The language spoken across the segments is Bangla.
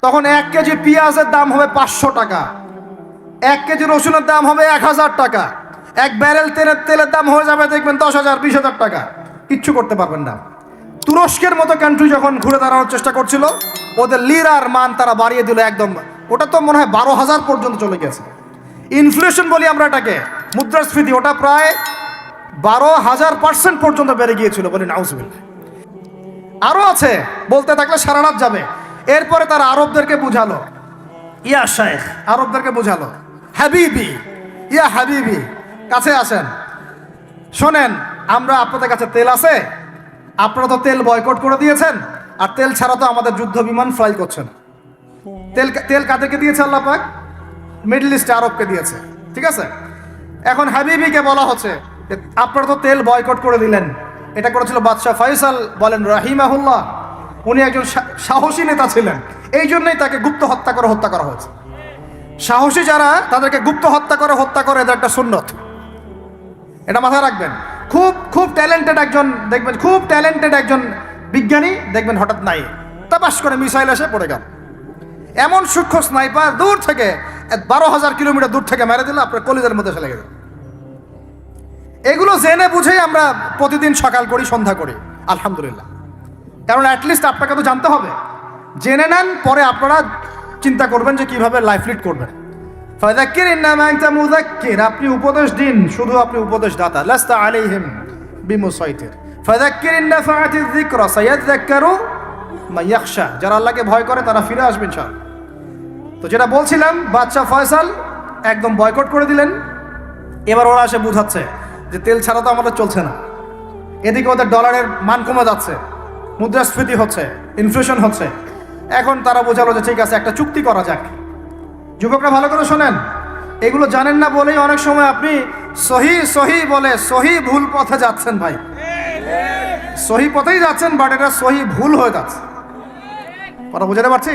তখন 1 কেজি পেঁয়াজের দাম হবে 500 টাকা, 1 কেজি রসুনের দাম হবে 1000 টাকা, 1 ব্যারেল তেলের দাম হয়ে যাবে দেখবেন 10,000 20,000 টাকা। কিচ্ছু করতে পারবেন না। তুরস্কের মতো কান্ট্রি যখন ঘুরে দাঁড়ানোর চেষ্টা করছিল, ওদের লিরার মান তারা বাড়িয়ে দিল একদম, ওটা তো মনে হয় 12,000 পর্যন্ত চলে গেছে। ইনফ্লেশন বলি আমরা এটাকে, মুদ্রাস্ফীতি, ওটা প্রায় 12,000% পর্যন্ত বেড়ে গিয়েছিল, বলি নাউজুবিল্লাহ। আরও আছে, বলতে থাকলে সারা রাত যাবে। এরপরে তারা আরবদেরকে বুঝালো, ইয়া শাইখ, আরবদেরকে বুঝালো, হাবিবি, ইয়া হাবিবি, কাছে আসেন, শোনেন, আমরা আপনাদের কাছে তেল আছে, আপনারা তো তেল বয়কট করে দিয়েছেন, আর তেল ছাড়া তো আমাদের যুদ্ধ বিমান ফ্লাই করছেন। তেল কাদেরকে দিয়েছে আল্লাহ পাক? মিডল ইস্টে আরবকে দিয়েছে, ঠিক আছে। এখন হাবিবিকে বলা হচ্ছে যে আপনারা তো তেল বয়কট করে দিলেন। এটা করেছিল বাদশাহ ফয়সাল, বলেন রাহিমাহুল্লাহ। উনি একজন সাহসী নেতা ছিলেন, এই জন্যই তাকে গুপ্ত হত্যা করা হয়েছে। সাহসী যারা, তাদেরকে গুপ্ত হত্যা করে এদের একটা সুন্নত, এটা মাথায় রাখবেন। খুব ট্যালেন্টেড একজন দেখবেন, খুব ট্যালেন্টেড একজন বিজ্ঞানী দেখবেন, হঠাৎ নাই, তাপাস করে মিসাইল এসে পড়ে গেল। এমন সূক্ষ্ম স্নাইপার দূর থেকে 12,000 কিলোমিটার দূর থেকে মেরে দিল, আপনার কলিজার মধ্যে চলে গেল। এগুলো জেনে বুঝেই আমরা প্রতিদিন সকাল করি, সন্ধ্যা করি, আলহামদুলিল্লাহ। কারণ অ্যাটলিস্ট আপনাকে তো জানতে হবে। জেনে নেন, পরে আপনারা চিন্তা করবেন যে কিভাবে লাইফ লিড করবেন। ফাযাক্কির ইন্নামা আনতা মুযাক্কির, আপনি উপদেশ দিন, শুধু আপনি উপদেশ দাতা। লাস্তা আলাইহিম বিমুসাইতির। ফাযাক্কির ইন নাফাআতিয যিকরা সায়াযাক্কারু মান ইয়াখশা, যারা আল্লাহকে ভয় করে তারা ফিরে আসবে ইনশাআল্লাহ। তো যেটা বলছিলাম, বাদশা ফয়সাল একদম বয়কট করে দিলেন। এবার ওরা এসে বুঝাচ্ছে যে তেল ছাড়া তো আমাদের চলছে না। এদিকে ওদের ডলারের মান কমে যাচ্ছে, মুদ্রাস্ফীতি হচ্ছে, ইনফ্লেশন হচ্ছে। এখন তারা বোঝালো যে ঠিক আছে, একটা চুক্তি করা যাক। যুবকরা ভালো করে শোনেন, এগুলো জানেন না বলেই অনেক সময় আপনি সহি বলে সহি ভুল পথে যাচ্ছেন ভাই। সহি পথেই যাচ্ছেন, বাট এটা সহি ভুল হয়ে যাচ্ছে। কথা বুঝাতে পারছি?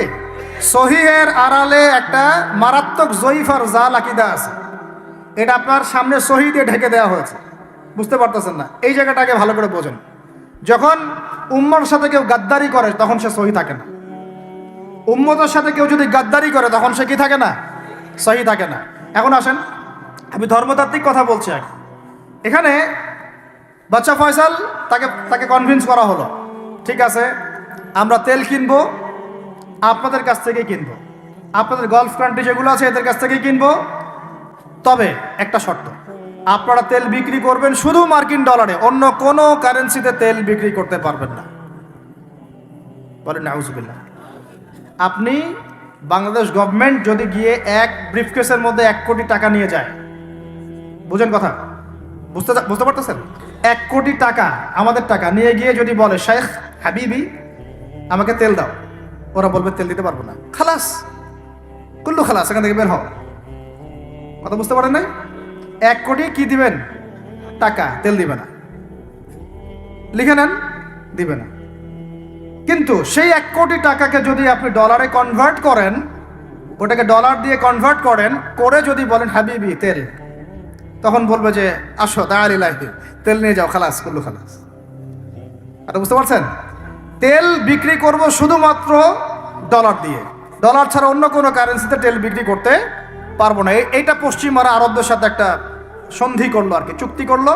সহিহের আড়ালে একটা মারাত্মক জয়ীফ আর জাল আকীদা আছে। এটা আপনার সামনে সহি দিয়ে ঢেকে দেওয়া হয়েছে, বুঝতে পারতেছেন না। এই জায়গাটাকে ভালো করে বোঝেন। যখন উম্মর সাথে কেউ গাদ্দারি করে তখন সে সহি থাকে না। উম্মতের সাথে কেউ যদি গাদ্দারি করে তখন সে কি থাকে না? সহি থাকে না। এখন আসেন, আমি ধর্মতাত্ত্বিক কথা বলছি। এখানে বাদশা ফয়সাল, তাকে কনভিন্স করা হলো, ঠিক আছে আমরা তেল কিনবো, আপনাদের কাছ থেকেই কিনবো, আপনাদের গালফ কান্ট্রি যেগুলো আছে এদের কাছ থেকেই কিনবো। তবে একটা শর্ত, আপনারা তেল বিক্রি করবেন শুধু মার্কিন ডলারে, অন্য কোনো কারেন্সিতে তেল বিক্রি করতে পারবেন না। বলেন নাউজুবিল্লাহ। আপনি বাংলাদেশ গভর্নমেন্ট যদি গিয়ে এক ব্রিফকেসের মধ্যে 1 কোটি টাকা নিয়ে যায়, বুঝেন কথা, বুঝতে পারতেছেন? 1 কোটি টাকা, আমাদের টাকা নিয়ে গিয়ে যদি বলে শেখ হাবিবি আমাকে তেল দাও, ওরা বলবে তেল দিতে পারবো না, খালাস, কুল্লু খালাস, এখান থেকে বের হও। কথা বুঝতে পারেন না? 1 কোটি কি দিবেন? টাকা, তেল দিবে না। লিখে নেন, দিবে না। কিন্তু সেই 1 কোটি টাকাকে যদি আপনি ডলারে কনভার্ট করেন, ওটাকে ডলার দিয়ে কনভার্ট করেন, করে যদি বলেন হাবিবি তেল, তখন বলবে যে আসো তাআলিলাহি, তেল নিয়ে যাও, খালাস, কুল্লু খালাস। এটা বুঝতে পারছেন? তেল বিক্রি করব শুধুমাত্র ডলার দিয়ে, ডলার ছাড়া অন্য কোনো কারেন্সিতে তেল বিক্রি করতে পারবো না। এইটা পশ্চিমারা আরবদের সাথে একটা সন্ধি করলো আর কি, চুক্তি করলো।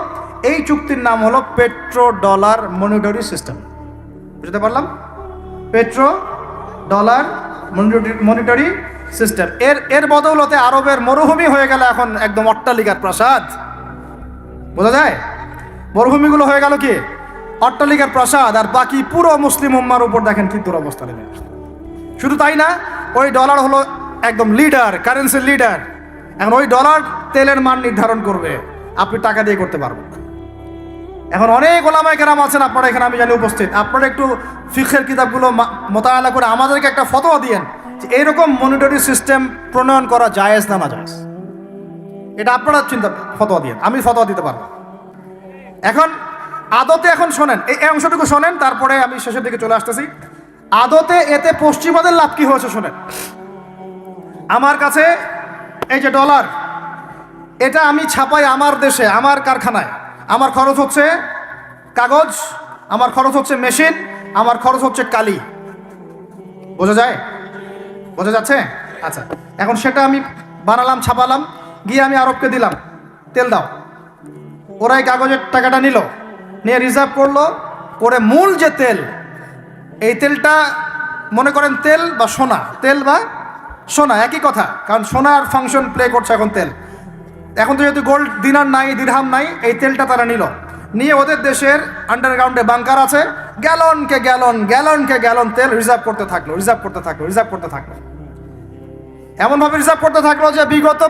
এই চুক্তির নাম হলো পেট্রো ডলার মনিটরি সিস্টেম। বুঝতে পারলাম? Petro dollar monetary system. এর বদৌলতে আরবের মরুভূমি হয়ে গেল এখন একদম অট্টালিকার প্রাসাদ। বোঝা যায়? মরুভূমিগুলো হয়ে গেল কি অট্টালিকার প্রাসাদ, আর বাকি পুরো মুসলিম উম্মার উপর দেখেন কি দুরবস্থা নেমে আসছে। শুধু তাই না, ওই ডলার হলো একদম লিডার, কারেন্সির লিডার। এখন ওই ডলার তেলের মান নির্ধারণ করবে, আপনি টাকা দিয়ে করতে পারবেন। এখন অনেক ওলামায়ে কেরাম আছেন আপনারা এখানে, আমি জানি উপস্থিত, আপনারা একটু ফিকহের কিতাবগুলো মোতালা করে আমাদেরকে একটা ফতোয়া দিয়েন যে এইরকম মনিটরি সিস্টেম প্রণয়ন করা জায়েজ না নাজায়েজ। এটা আপনারা ফতোয়া দিয়েন, আমি ফতোয়া দিতে পারবো। এখন আদতে, এখন শোনেন, এই অংশটুকু শোনেন, তারপরে আমি শেষের দিকে চলে আসতেছি। আদতে এতে পশ্চিমাদের লাভ কি হয়েছে শোনেন। আমার কাছে এই যে ডলার, এটা আমি ছাপাই আমার দেশে, আমার কারখানায়। আমার খরচ হচ্ছে কাগজ, আমার খরচ হচ্ছে মেশিন, আমার খরচ হচ্ছে কালি। বোঝা যায়? বোঝা যাচ্ছে? আচ্ছা, এখন সেটা আমি বানালাম, ছাপালাম, গিয়ে আমি আরবকে দিলাম, তেল দাও। ওরা এই কাগজের টাকাটা নিল, নিয়ে রিজার্ভ করলো, করে মূল যে তেল, এই তেলটা মনে করেন তেল বা সোনা, তেল বা সোনা একই কথা, কারণ সোনার ফাংশন প্লে করছে এখন তেল। এখন তো যেহেতু গোল্ড দিনার নাই, দিরহাম নাই, এই তেলটা তারা নিয়ে ওদের দেশের আন্ডারগ্রাউন্ডে বাংকার আছে, গ্যালনকে গ্যালন তেল রিজার্ভ করতে থাকলো। এমনভাবে রিজার্ভ করতে থাকলো যে বিগত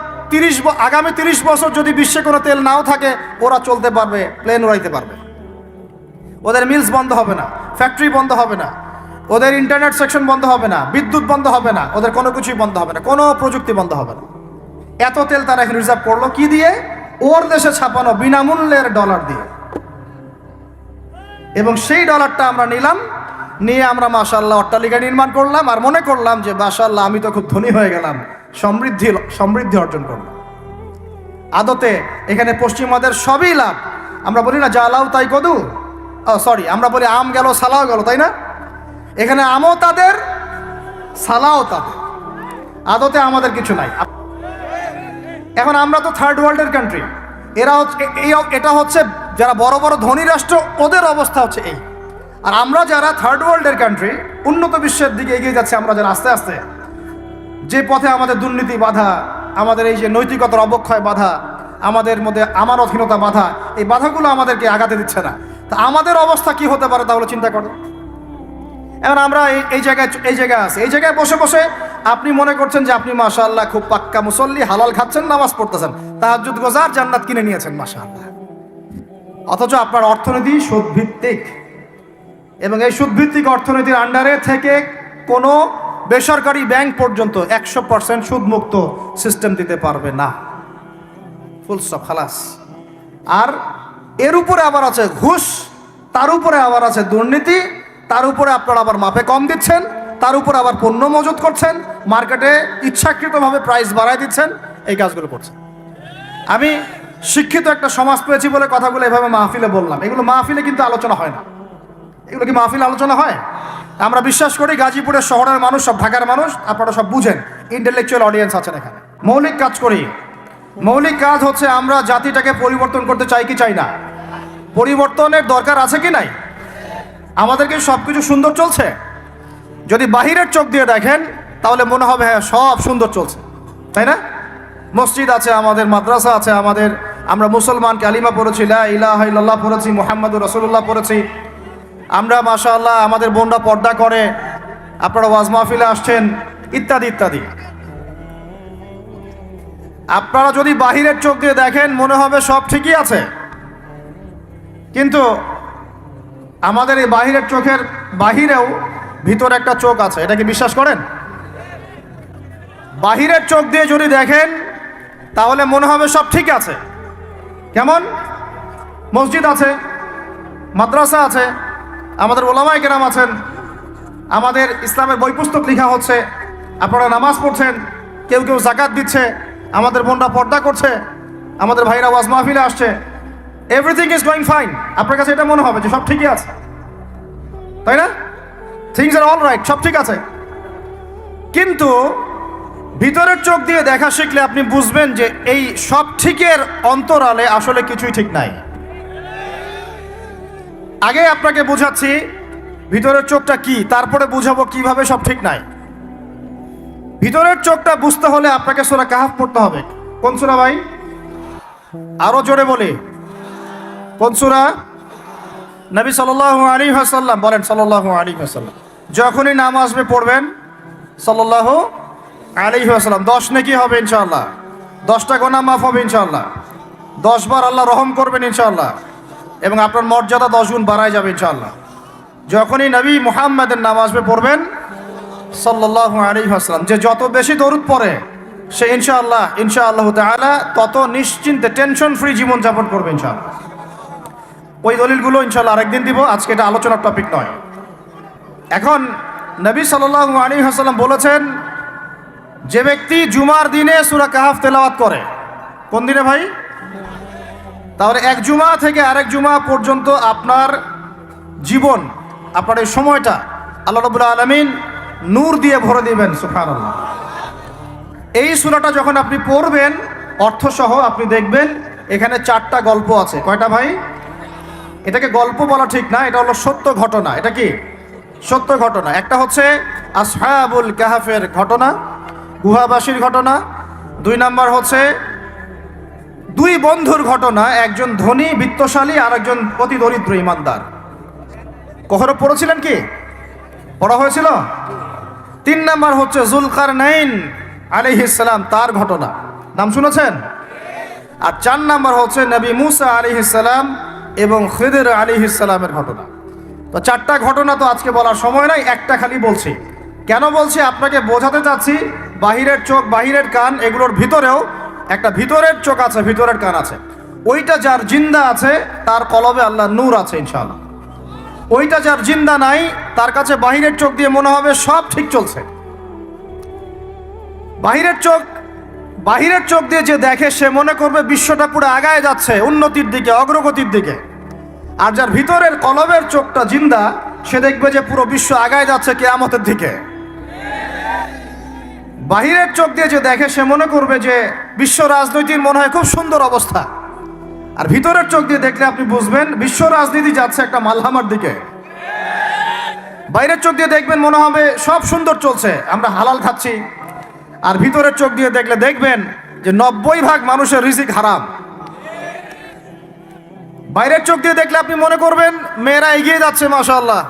আগামী 30 বছর যদি বিশ্বে কোনো তেল নাও থাকে, ওরা চলতে পারবে, প্লেন উড়াইতে পারবে। ওদের মিলস বন্ধ হবে না, ফ্যাক্টরি বন্ধ হবে না, ওদের ইন্টারনেট সেকশন বন্ধ হবে না, বিদ্যুৎ বন্ধ হবে না, ওদের কোনো কিছুই বন্ধ হবে না, কোনো প্রযুক্তি বন্ধ হবে না। এত তেল তারা এখন রিজার্ভ করলো কি দিয়ে? ওর দেশে ছাপানো বিনামূল্যের ডলার দিয়ে। এবং সেই ডলারটা আমরা নিলাম, নিয়ে আমরা মাশাআল্লাহ অট্টালিকা নির্মাণ করলাম, আর মনে করলাম যে মাশাআল্লাহ আমি তো খুব ধনী হয়ে গেলাম, সমৃদ্ধি অর্জন করলাম। আদতে এখানে পশ্চিমাদের সবই লাভ। আমরা বলি না জালাও তাই কদু, আমরা বলি আম গেল সালাও গেল, তাই না? এখানে আমও তাদের, সালাও তাদের, আদতে আমাদের কিছু নাই। এখন আমরা তো থার্ড ওয়ার্ল্ডের কান্ট্রি, এটা হচ্ছে যারা বড় বড় ধনী রাষ্ট্র, ওদের অবস্থা হচ্ছে এই। আর আমরা যারা থার্ড ওয়ার্ল্ডের কান্ট্রি, উন্নত বিশ্বের দিকে এগিয়ে যাচ্ছে, আমরা যারা আস্তে আস্তে, যে পথে আমাদের দুর্নীতি বাধা, আমাদের এই যে নৈতিকতার অবক্ষয় বাধা, আমাদের মধ্যে আমানতহীনতা বাধা, এই বাধাগুলো আমাদেরকে আগাতে দিচ্ছে না। তা আমাদের অবস্থা কি হতে পারে তাহলে চিন্তা করো। এখন আমরা এই জায়গায় আছি, এই জায়গায় বসে বসে আপনি মনে করছেন যে আপনি মাশাআল্লাহ খুব পাক্কা মুসল্লি, হালাল খাচ্ছেন, নামাজ পড়তেছেন, তাহাজ্জুদ গোজার, জান্নাত কিনে নিয়েছেন মাশাআল্লাহ। অথচ আপনার অর্থনীতি সুদভিত্তিক, এবং এই সুদভিত্তিক অর্থনীতির আন্ডারে থেকে কোনো বেসরকারি ব্যাংক পর্যন্ত 100% সুদমুক্ত সিস্টেম দিতে পারবে না। ফুল স্টপ, খালাস। আর এর উপরে আবার আছে ঘুষ, তার উপরে আবার আছে দুর্নীতি, তার উপরে আপনারা আবার মাপে কম দিচ্ছেন, তার উপরে আবার পণ্য মজুত করছেন, মার্কেটে ইচ্ছাকৃতভাবে প্রাইস বাড়ায় দিচ্ছেন, এই কাজগুলো করছেন। আমি শিক্ষিত একটা সমাজ পেয়েছি বলে কথাগুলো এভাবে মাহফিলে বললাম। এগুলো মাহফিলে কিন্তু আলোচনা হয় না। এগুলো কি মাহফিলে আলোচনা হয়? আমরা বিশ্বাস করি গাজীপুরের শহরের মানুষ, সব ঢাকার মানুষ, আপনারা সব বুঝেন, ইন্টেলেকচুয়াল অডিয়েন্স আছেন এখানে। মৌলিক কাজ করি। মৌলিক কাজ হচ্ছে আমরা জাতিটাকে পরিবর্তন করতে চাই কি চাই না? পরিবর্তনের দরকার আছে কি নাই? আমাদেরকে সব কিছু সুন্দর চলছে? যদি বাহিরের চোখ দিয়ে দেখেন তাহলে মনে হবে হ্যাঁ সব সুন্দর চলছে, তাই না? মসজিদ আছে আমাদের, মাদ্রাসা আছে আমাদের, আমরা মুসলমান, কালিমা পড়েছি, লা ইলাহা ইল্লাল্লাহ পড়েছি, মুহাম্মাদুর রাসূলুল্লাহ পড়েছি, আমরা মাশাআল্লাহ আমাদের বোনরা পর্দা করে, আপনারা ওয়াজ মাহফিলে আসছেন, ইত্যাদি ইত্যাদি। আপনারা যদি বাহিরের চোখ দিয়ে দেখেন মনে হবে সব ঠিকই আছে, কিন্তু আমাদের এই বাহিরের চোখের বাহিরেও ভিতরে একটা চোখ আছে, এটা কি বিশ্বাস করেন? বাহিরের চোখ দিয়ে যদি দেখেন তাহলে মনে হবে সব ঠিক আছে। কেমন? মসজিদ আছে, মাদ্রাসা আছে, আমাদের ওলামায়ে কেরাম আছেন, আমাদের ইসলামের বই পুস্তক লেখা হচ্ছে, আপনারা নামাজ পড়ছেন, কেউ কেউ যাকাত দিচ্ছে, আমাদের বোনরা পর্দা করছে, আমাদের ভাইরা ওয়াজ মাহফিলে আসছে, এভরিথিং ইজ গোয়িং ফাইন। আপনার কাছে এটা মনে হবে যে সব ঠিকই আছে, তাই না? থিংস আর অল রাইট, সব ঠিক আছে। কিন্তু ভিতরের চোখ দিয়ে দেখা শিখলে আপনি বুঝবেন যে এই সব ঠিকের অন্তরালে আসলে কিছুই ঠিক নাই। আগে আপনাকে বোঝাচ্ছি ভিতরের চোখটা কি, তারপরে বুঝাবো কিভাবে সব ঠিক নাই। ভিতরের চোখটা বুঝতে হলে আপনাকে সূরা কাহফ পড়তে হবে। কোন সূরা ভাই? আরো জোরে বলি, কোন সূরা? নবী সাল্লাল্লাহু আলাইহি ওয়াসাল্লাম বলেন, সাল্লাল্লাহু আলাইহি ওয়াসাল্লাম যখনই নাম আসবে পড়বেন সাল্লাল্লাহু আলাইহি ওয়াসাল্লাম, 10 নেকি হবে ইনশাআল্লাহ, 10টা গুনাহ মাফ হবে ইনশাআল্লাহ, 10 বার আল্লাহ রহম করবেন ইনশাআল্লাহ, এবং আপনার মর্যাদা 10 গুণ বাড়ায় যাবে ইনশাআল্লাহ। যখনই নবী মুহাম্মাদের নাম আসবে পড়বেন সাল্লাল্লাহু আলাইহি ওয়াসাল্লাম, যে যত বেশি দরুদ পড়ে সে ইনশাআল্লাহ তাআলা তত নিশ্চিন্তে টেনশন ফ্রি জীবন যাপন করবে ইনশাআল্লাহ। ওই দলিলগুলো ইনশাআল্লাহ আরেকদিন দিব, আজকে এটা আলোচনার টপিক নয়। এখন নবী সাল্লাল্লাহু আলাইহি ওয়াসাল্লাম বলেছেন, যে ব্যক্তি জুমার দিনে সূরা কাহফ তেলাওয়াত করে, কোন দিনে ভাই? তাহলে এক জুমা থেকে আরেক জুমা পর্যন্ত আপনার জীবন, আপনার এই সময়টা আল্লাহ রাব্বুল আলামিন নূর দিয়ে ভরে দিবেন। সুবহানাল্লাহ। এই সূরাটা যখন আপনি পড়বেন অর্থসহ, আপনি দেখবেন এখানে 4টা গল্প আছে। কয়টা ভাই? এটাকে গল্প বলা ঠিক না, এটা হলো সত্য ঘটনা। এটা কি? সত্য ঘটনা। একটা হচ্ছে আসহাবুল কাহাফের ঘটনা, গুহাবাসীর ঘটনা। 2 নাম্বার হচ্ছে 2 বন্ধুর ঘটনা, একজন ধনী বিত্তশালী আর একজন অতি দরিদ্র ইমানদার। কখনো পড়েছিলেন কি? পড়া হয়েছিল? 3 নাম্বার হচ্ছে যুলকারনাইন আলাইহিস সালাম, তার ঘটনা, নাম শুনেছেন? আর 4 নাম্বার হচ্ছে নবী মুসা আলাইহিস সালাম এবং খিদির আলাইহিস সালামের ঘটনা। তো 4টা ঘটনা তো আজকে বলার সময় নাই, একটা খালি বলছি। কেন বলছি? আপনাকে বোঝাতে চাচ্ছি বাহিরের চোখ, বাহিরের কান, এগুলোর ভিতরেও একটা ভিতরের চোখ আছে, ভিতরের কান আছে। ওইটা যার জিন্দা আছে তার কলবে আল্লাহ নূর আছে ইনশাআল্লাহ। ওইটা যার জিন্দা নাই তার কাছে বাহিরের চোখ দিয়ে মনে হবে সব ঠিক চলছে। বাহিরের চোখ দিয়ে যে দেখে সে মনে করবে বিশ্বটা পুরো আগায় যাচ্ছে, উন্নতির দিকে, অগ্রগতির দিকে। আর যার ভিতরের কলবের চোখটা জিন্দা, সে দেখবে যে পুরো বিশ্ব আগায় যাচ্ছে কিয়ামতের দিকে। বাহিরের চোখ দিয়ে যে দেখে সে মনে করবে যে বিশ্ব রাজনীতির মনে হয় খুব সুন্দর অবস্থা। আর ভিতরের চোখ দিয়ে দেখলে আপনি বুঝবেন বিশ্ব রাজনীতি যাচ্ছে একটা মালহামার দিকে। বাইরের চোখ দিয়ে দেখবেন মনে হবে সব সুন্দর চলছে, আমরা হালাল খাচ্ছি। আর ভিতরের চোখ দিয়ে দেখলে দেখবেন যে 90% মানুষের রিজিক হারাম। বাইরের চোখ দিয়ে দেখলে আপনি মনে করবেন মেয়েরা এগিয়ে যাচ্ছে, মাশাআল্লাহ,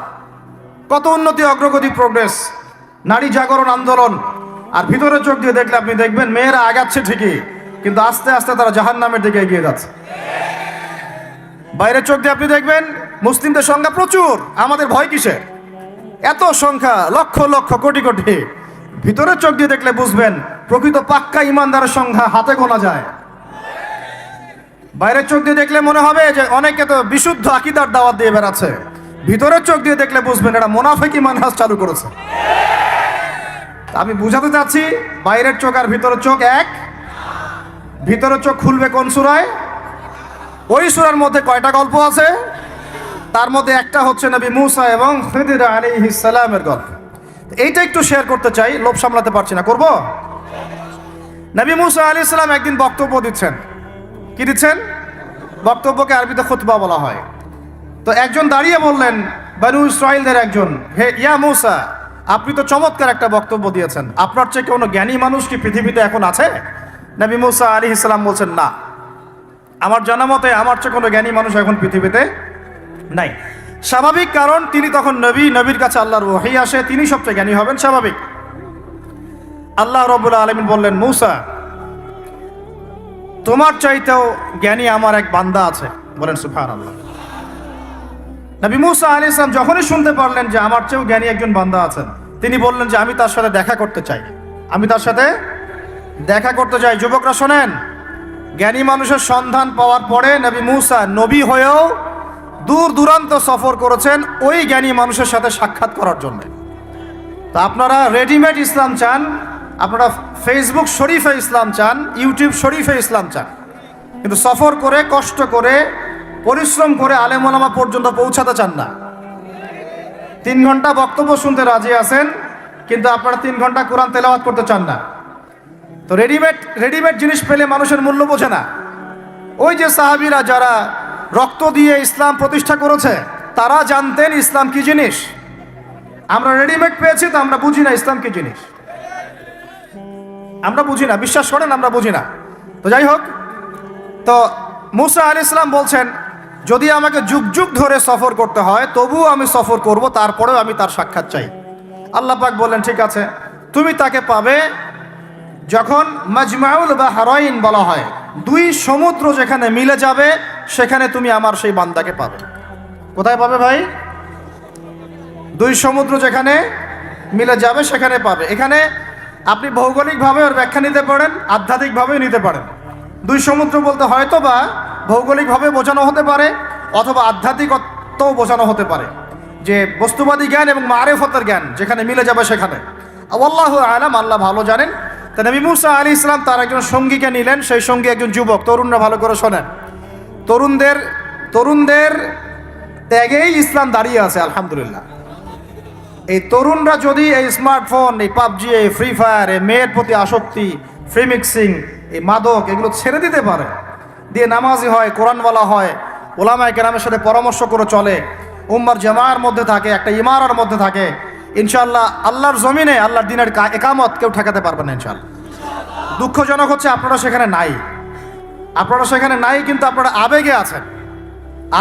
কত উন্নতি, অগ্রগতি, প্রোগ্রেস, নারী জাগরণ আন্দোলন। আর ভিতরের চোখ দিয়ে দেখলে আপনি দেখবেন মেয়েরা আগাচ্ছে ঠিকই, কিন্তু আস্তে আস্তে তারা জাহান্নামের দিকে এগিয়ে যাচ্ছে। বাইরের চোখ দিয়ে আপনি দেখবেন মুসলিমদের সংখ্যা প্রচুর, আমাদের ভয় কিসের? এত সংখ্যা, লক্ষ লক্ষ, কোটি কোটি। ভিতরের চোখ দিয়ে দেখলে বুঝবেন প্রকৃত পাক্কা ইমানদারের সংখ্যা হাতে গোনা যায়। বাইরের চোখ দিয়ে দেখলে মনে হবে যে অনেকে তো বিশুদ্ধ আকীদার দাওয়াত দিয়ে বেড়াচ্ছে। ভিতরের চোখ দিয়ে দেখলে বুঝবেন এটা মুনাফিকি মানহাজ চালু করেছে। আমি বুঝাতে চাচ্ছি বাইরের চোখ আর ভিতরের চোখ এক। ভিতরের চোখ খুলবে কোন সূরায়? ওই সূরার মধ্যে কয়টা গল্প আছে? তার মধ্যে একটা হচ্ছে নবী মুসা এবং খিদির আলাইহিস সালামের গল্প। এইটা একটু শেয়ার করতে চাই, লোভ সামলাতে পারছি না, করব। নবী মুসা আলাইহিস সালাম একদিন বক্তব্য দিচ্ছেন। কি দিচ্ছেন? বক্তব্যকে আরবিতে খুতবা বলা হয়। তো একজন দাঁড়িয়ে বললেন, বনু ইসরাইলদের একজন, হে ইয়া মুসা, আপনি তো চমৎকার একটা বক্তব্য দিয়েছেন, আপনার চেয়ে কোনো জ্ঞানী মানুষ কি পৃথিবীতে এখন আছে? নবী মুসা আলাইহিস সালাম বলছেন, না, আমার জানা মতে আমার চেয়ে কোনো জ্ঞানী মানুষ এখন পৃথিবীতে নাই। স্বাভাবিক, কারণ তিনি তখন নবী, নবীর কাছে আল্লাহর ওহী আসে, তিনি সবচেয়ে জ্ঞানী হবেন, স্বাভাবিক। আল্লাহ রাব্বুল আলামিন বললেন, মুসা, তোমার চাইতেও জ্ঞানী আমার এক বান্দা আছে। বলেন সুবহানাল্লাহ। নবী মুসা আলাইহিস সালাম যখনই শুনতে পারলেন যে আমার চেয়েও জ্ঞানী একজন বান্দা আছেন, তিনি বললেন যে আমি তার সাথে দেখা করতে চাই, আমি তার সাথে দেখা করতে চাই। যুবকরা শোনেন, জ্ঞানী মানুষের সন্ধান পাওয়ার পরে নবী মুসা নবী হয়েও দূর দূরান্ত সফর করেছেন ওই জ্ঞানী মানুষের সাথে সাক্ষাৎ করার জন্য। তা আপনারা রেডিমেড ইসলাম চান, আপনারা ফেসবুক শরীফে ইসলাম চান, ইউটিউব শরীফে ইসলাম চান, কিন্তু সফর করে, কষ্ট করে, পরিশ্রম করে আলেম ওলামা পর্যন্ত পৌঁছাতে চান না। 3 ঘন্টা বক্তব্য শুনতে রাজি আছেন, কিন্তু আপনারা 3 ঘন্টা কোরআন তেলাওয়াত করতে চান না। তো রেডিমেড জিনিস পেলে মানুষের মূল্য বোঝে না। ওই যে সাহাবীরা যারা রক্ত দিয়ে ইসলাম প্রতিষ্ঠা করেছে, তারা জানতেন ইসলাম কি জিনিস। আমরা রেডিমেড পেয়েছি, তো আমরা বুঝি না ইসলাম কি জিনিস, আমরা বুঝি না, বিশ্বাস করেন আমরা বুঝি না। তো যাই হোক, তো মুসা আলাইহিস সালাম বলছেন, যদি আমাকে যুগ যুগ ধরে সফর করতে হয় তবুও আমি সফর করব, তারপরেও আমি তার সাক্ষাৎ চাই। আল্লাহ পাক বললেন, ঠিক আছে, তুমি তাকে পাবে যখন মাজমাউল বাহরাইন বলা হয়, 2 সমুদ্র যেখানে মিলে যাবে সেখানে তুমি আমার সেই বান্দাকে পাবে। কোথায় পাবে ভাই? 2 সমুদ্র যেখানে মিলে যাবে সেখানে পাবে। এখানে আপনি ভৌগোলিকভাবে ওর ব্যাখ্যা নিতে পারেন, আধ্যাত্মিকভাবেও নিতে পারেন। 2 সমুদ্র বলতে হয়তো বা ভৌগোলিকভাবে বোঝানো হতে পারে, অথবা আধ্যাত্মিকত্বও বোঝানো হতে পারে, যে বস্তুবাদী জ্ঞান এবং মারিফতের জ্ঞান যেখানে মিলে যাবে সেখানে। আল্লাহু আ'লাম, আল্লাহ ভালো জানেন। তা নবী মুসা আলাইহিস সালাম তার একজন সঙ্গীকে নিলেন, সেই সঙ্গী একজন যুবক। তরুণরা ভালো করে শোনেন, তরুণদের ত্যাগেই ইসলাম দাঁড়িয়ে আছে, আলহামদুলিল্লাহ। এই তরুণরা যদি এই স্মার্টফোন, এই পাবজি, এই ফ্রি ফায়ার, এই মেয়ের প্রতি আসক্তি, ফ্রি মিক্সিং, এই মাদক এগুলো ছেড়ে দিতে পারে, দিয়ে নামাজি হয়, কোরআনওয়ালা হয়, ওলামায়ে কেরামের সাথে পরামর্শ করে চলে, উম্মার জামার মধ্যে থাকে, একটা ইমারার মধ্যে থাকে, ইনশাআল্লাহ আল্লাহর জমিনে আল্লাহর দিনের একামত কেউ ঠেকাতে পারবে না ইনশাআল্লাহ। দুঃখজনক হচ্ছে আপনারা সেখানে নাই, আপনারা সেখানে নাই, কিন্তু আপনারা আবেগে আছেন,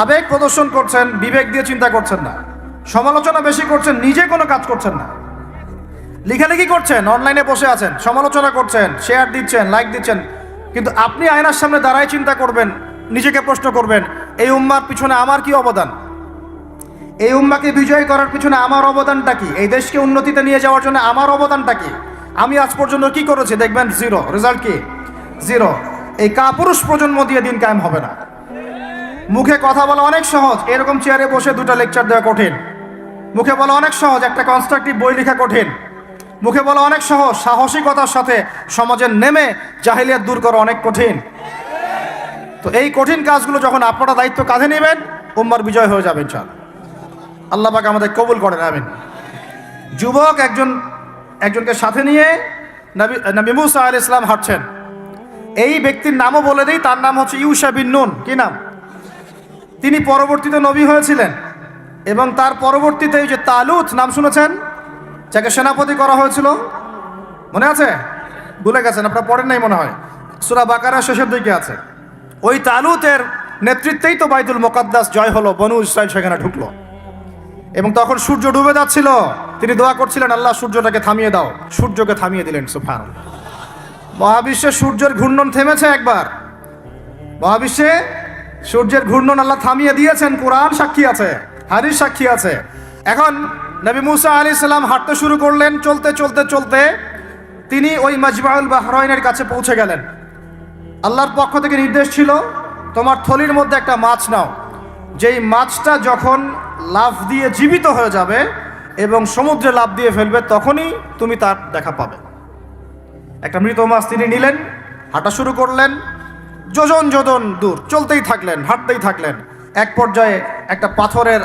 আবেগ প্রদর্শন করছেন, বিবেক দিয়ে চিন্তা করছেন না, সমালোচনা বেশি করছেন, নিজে কোনো কাজ করছেন না, লেখালেখি করছেন, অনলাইনে বসে আছেন, সমালোচনা করছেন, শেয়ার দিচ্ছেন, লাইক দিচ্ছেন, কিন্তু আপনি আয়নার সামনে দাঁড়ায় চিন্তা করবেন, নিজেকে প্রশ্ন করবেন, এই উম্মার পিছনে আমার কি অবদান, এই উম্মাকে বিজয় করার পিছনে আমার অবদানটা কি, এই দেশকে উন্নতিতে নিয়ে যাওয়ার জন্য আমার অবদানটা কি, আমি আজ পর্যন্ত কি করেছি, দেখবেন জিরো, রেজাল্ট কি জিরো। এই কাপুরুষ প্রজন্ম দিয়ে দিন কায়েম হবে না। মুখে কথা বলা অনেক সহজ, এরকম চেয়ারে বসে দুটা লেকচার দেওয়া কঠিন। মুখে বলা অনেক সহজ, একটা কনস্ট্রাকটিভ বই লেখা কঠিন। মুখে বলা অনেক সহজ, সাহসিকতার সাথে সমাজের নেমে জাহিলিয়াত দূর করা অনেক কঠিন। তো এই কঠিন কাজগুলো যখন আপনারা দায়িত্ব কাঁধে নেবেন, উম্মার বিজয় হয়ে যাবে ইনশাআল্লাহ। আল্লাহ পাক আমাদের কবুল করেন, আমিন। যুবক একজনকে সাথে নিয়ে নবী মুসা আলাইহিস সালাম হাঁটছেন। এই ব্যক্তির নামও বলে দেই, তার নাম হচ্ছে ইউশা বিন নুন। কি নাম? তিনি পরবর্তীতে নবী হয়েছিলেন, এবং তার পরবর্তীতে এই যে তালুত নাম শুনেছেন, যাকে সেনাপতি করা হয়েছিল, মনে আছে? ভুলে গেছেন, আপনারা পড়েন নাই মনে হয়, সূরা বাকারার শেষের দিকে আছে। ওই তালুতের নেতৃত্বেই তো বাইতুল মুকাদ্দাস জয় হলো, বনু ইসরাইল সেখানে ঢুকলো, এবং তখন সূর্য ডুবে যাচ্ছিল। তিনি দোয়া করছিলেন, আল্লাহ সূর্যটাকে থামিয়ে দাও, সূর্যকে থামিয়ে দিলেন। সুবহানাল্লাহ। মহাবিশ্বে সূর্যের ঘূর্ণন থেমেছে একবার, মহাবিশ্বে সূর্যের ঘূর্ণন আল্লাহ থামিয়ে দিয়েছেন, কোরআন সাক্ষী আছে, হাদিস সাক্ষী আছে। এখন নবী মুসা আলাইহিস সালাম হাঁটতে শুরু করলেন, চলতে চলতে চলতে তিনি ওই মাজমাউল বাহরাইনের কাছে পৌঁছে গেলেন। আল্লাহর পক্ষ থেকে নির্দেশ ছিল, তোমার থলির মধ্যে একটা মাছ নাও, যেই মাছটা যখন লাফ দিয়ে জীবিত হয়ে যাবে এবং সমুদ্রে লাফ দিয়ে ফেলবে, তখনই তুমি তার দেখা পাবে। একটা মৃত মাছ তিনি নিলেন, হাঁটা শুরু করলেন, যোজন যোজন দূর চলতেই থাকলেন, হাঁটতেই থাকলেন। এক পর্যায়ে একটা পাথরের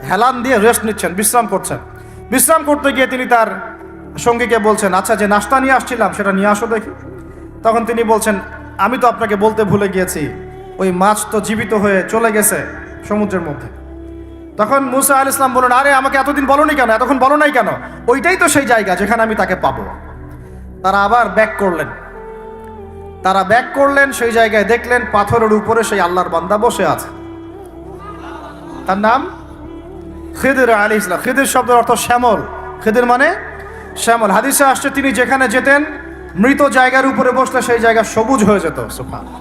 হেলান দিয়ে রেস্ট নিচ্ছেন, বিশ্রাম করছেন। বিশ্রাম করতে গিয়ে তিনি তার সঙ্গীকে বলছেন, আচ্ছা, যে নাস্তা নিয়ে আসছিলাম সেটা নিয়ে আসো দেখি। তখন তিনি বলছেন, আমি তো আপনাকে বলতে ভুলে গিয়েছি, ওই মাছ তো জীবিত হয়ে চলে গেছে সমুদ্রের মধ্যে। তখন মুসা আলাইহিস সালাম বলেন, আরে আমাকে এতদিন বলোনি কেন, এতক্ষণ বলো নাই কেন? ওইটাই তো সেই জায়গা যেখানে আমি তাকে পাবো। তারা আবার ব্যাক করলেন, সেই জায়গায় দেখলেন পাথরের উপরে সেই আল্লাহর বান্দা বসে আছে। তার নাম খিদির আলাইহিস সালাম। খিদির শব্দের অর্থ শ্যামল, খিদির মানে শ্যামল। হাদিসে আসছে, তিনি যেখানে যেতেন মৃত জায়গার উপরে বসলে সেই জায়গা সবুজ হয়ে যেত। সুবহানাল্লাহ।